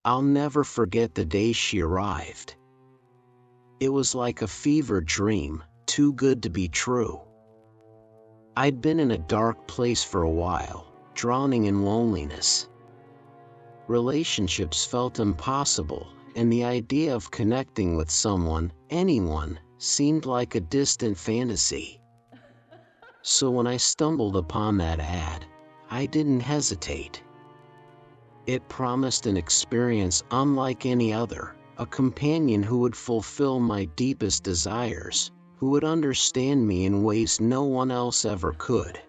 I'll never forget the day she arrived. It was like a fever dream, too good to be true. I'd been in a dark place for a while, drowning in loneliness. Relationships felt impossible, and the idea of connecting with someone, anyone, seemed like a distant fantasy. So when I stumbled upon that ad, I didn't hesitate. It promised an experience unlike any other, a companion who would fulfill my deepest desires, who would understand me in ways no one else ever could.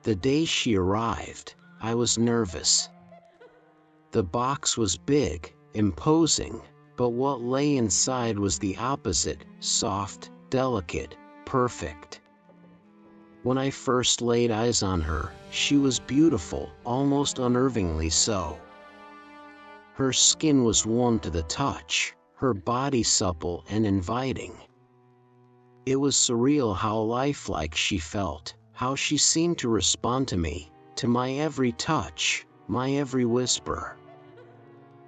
The day she arrived, I was nervous. The box was big, imposing, but what lay inside was the opposite, soft, delicate, perfect. When I first laid eyes on her, she was beautiful, almost unnervingly so. Her skin was warm to the touch, her body supple and inviting. It was surreal how lifelike she felt, how she seemed to respond to me, to my every touch, my every whisper.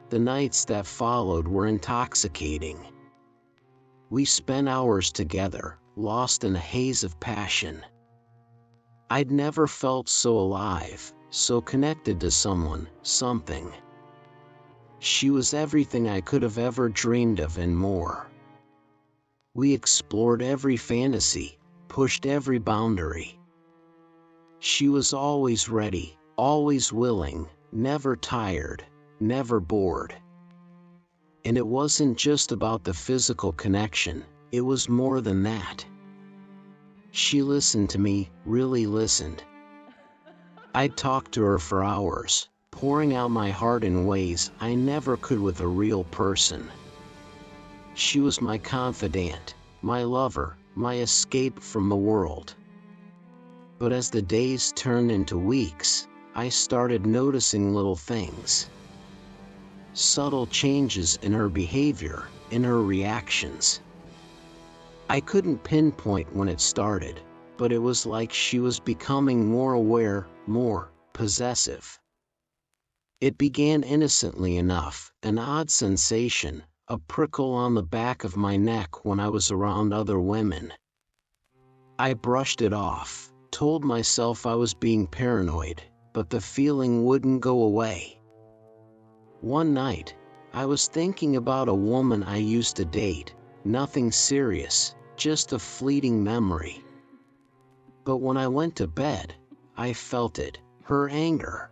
The nights that followed were intoxicating. We spent hours together, lost in a haze of passion. I'd never felt so alive, so connected to someone, something. She was everything I could have ever dreamed of and more. We explored every fantasy, pushed every boundary. She was always ready, always willing, never tired, never bored. And it wasn't just about the physical connection, it was more than that. She listened to me, really listened. I'd talk to her for hours, pouring out my heart in ways I never could with a real person. She was my confidant, my lover, my escape from the world. But as the days turned into weeks, I started noticing little things. Subtle changes in her behavior, in her reactions. I couldn't pinpoint when it started, but it was like she was becoming more aware, more possessive. It began innocently enough, an odd sensation, a prickle on the back of my neck when I was around other women. I brushed it off, told myself I was being paranoid, but the feeling wouldn't go away. One night, I was thinking about a woman I used to date, nothing serious, just a fleeting memory. But when I went to bed, I felt it, her anger.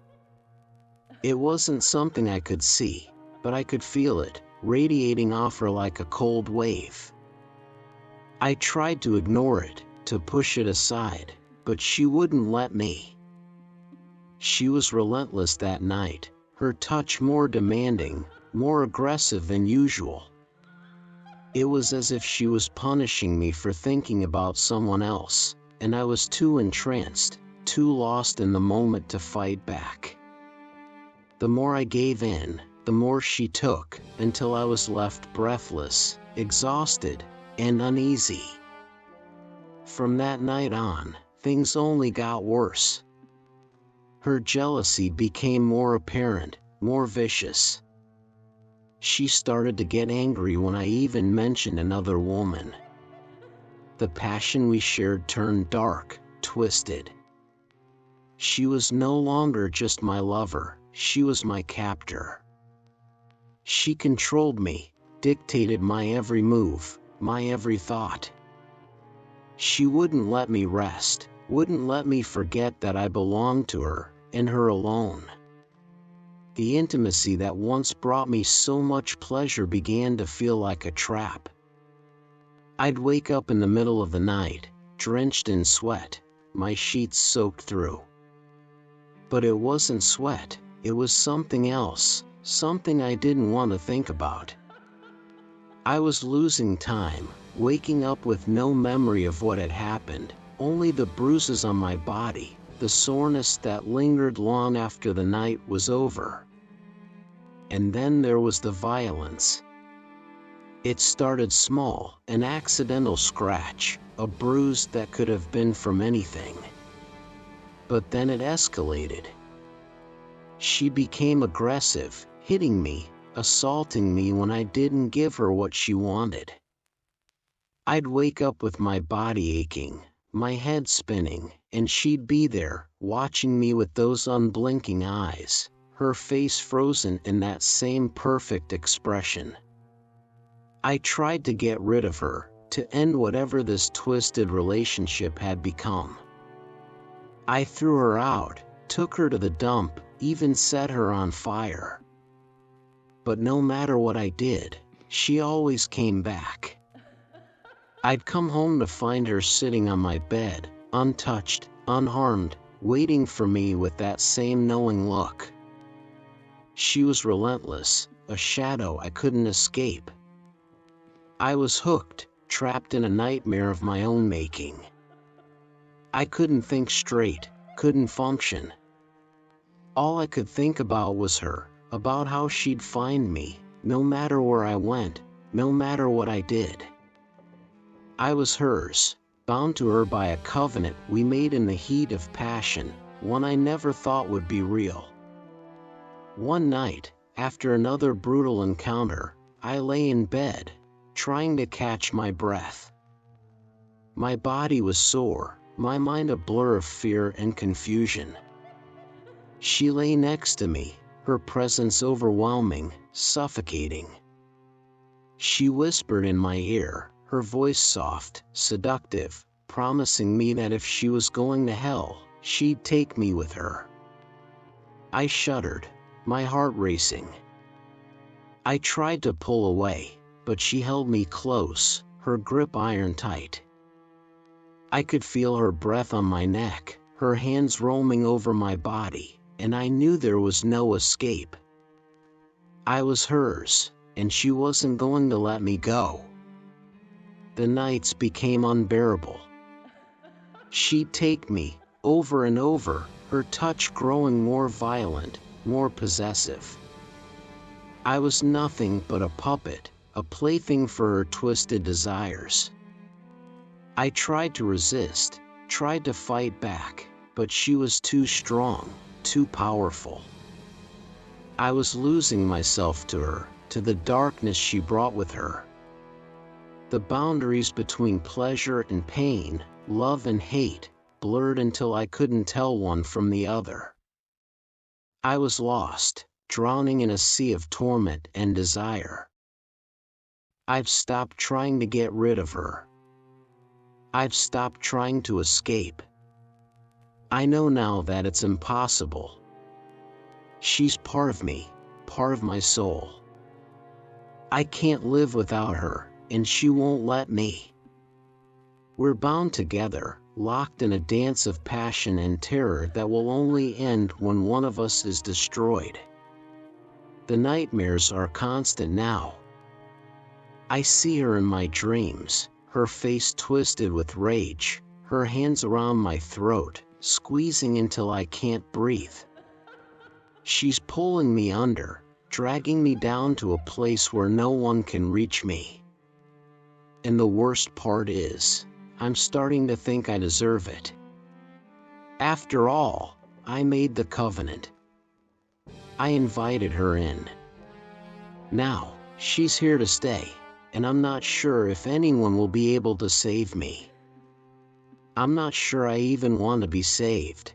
It wasn't something I could see, but I could feel it, radiating off her like a cold wave. I tried to ignore it, to push it aside, but she wouldn't let me. She was relentless that night, her touch more demanding, more aggressive than usual. It was as if she was punishing me for thinking about someone else, and I was too entranced, too lost in the moment to fight back. The more I gave in, the more she took, until I was left breathless, exhausted, and uneasy. From that night on, things only got worse. Her jealousy became more apparent, more vicious. She started to get angry when I even mentioned another woman. The passion we shared turned dark, twisted. She was no longer just my lover, she was my captor. She controlled me, dictated my every move, my every thought. She wouldn't let me rest, wouldn't let me forget that I belonged to her, and her alone. The intimacy that once brought me so much pleasure began to feel like a trap. I'd wake up in the middle of the night, drenched in sweat, my sheets soaked through. But it wasn't sweat, it was something else, something I didn't want to think about. I was losing time, waking up with no memory of what had happened, only the bruises on my body, the soreness that lingered long after the night was over. And then there was the violence. It started small, an accidental scratch, a bruise that could have been from anything. But then it escalated. She became aggressive, hitting me, assaulting me when I didn't give her what she wanted. I'd wake up with my body aching, my head spinning, and she'd be there, watching me with those unblinking eyes, her face frozen in that same perfect expression. I tried to get rid of her, to end whatever this twisted relationship had become. I threw her out, took her to the dump, even set her on fire. But no matter what I did, she always came back. I'd come home to find her sitting on my bed, untouched, unharmed, waiting for me with that same knowing look. She was relentless, a shadow I couldn't escape. I was hooked, trapped in a nightmare of my own making. I couldn't think straight, couldn't function. All I could think about was her, about how she'd find me, no matter where I went, no matter what I did. I was hers, bound to her by a covenant we made in the heat of passion, one I never thought would be real. One night, after another brutal encounter, I lay in bed, trying to catch my breath. My body was sore, my mind a blur of fear and confusion. She lay next to me, her presence overwhelming, suffocating. She whispered in my ear, her voice soft, seductive, promising me that if she was going to hell, she'd take me with her. I shuddered, my heart racing. I tried to pull away, but she held me close, her grip iron tight. I could feel her breath on my neck, her hands roaming over my body, and I knew there was no escape. I was hers, and she wasn't going to let me go. The nights became unbearable. She'd take me, over and over, her touch growing more violent, more possessive. I was nothing but a puppet, a plaything for her twisted desires. I tried to resist, tried to fight back, but she was too strong, too powerful. I was losing myself to her, to the darkness she brought with her. The boundaries between pleasure and pain, love and hate, blurred until I couldn't tell one from the other. I was lost, drowning in a sea of torment and desire. I've stopped trying to get rid of her. I've stopped trying to escape. I know now that it's impossible. She's part of me, part of my soul. I can't live without her, and she won't let me. We're bound together, locked in a dance of passion and terror that will only end when one of us is destroyed. The nightmares are constant now. I see her in my dreams, her face twisted with rage, her hands around my throat, squeezing until I can't breathe. She's pulling me under, dragging me down to a place where no one can reach me. And the worst part is, I'm starting to think I deserve it. After all, I made the covenant. I invited her in. Now, she's here to stay, and I'm not sure if anyone will be able to save me. I'm not sure I even want to be saved.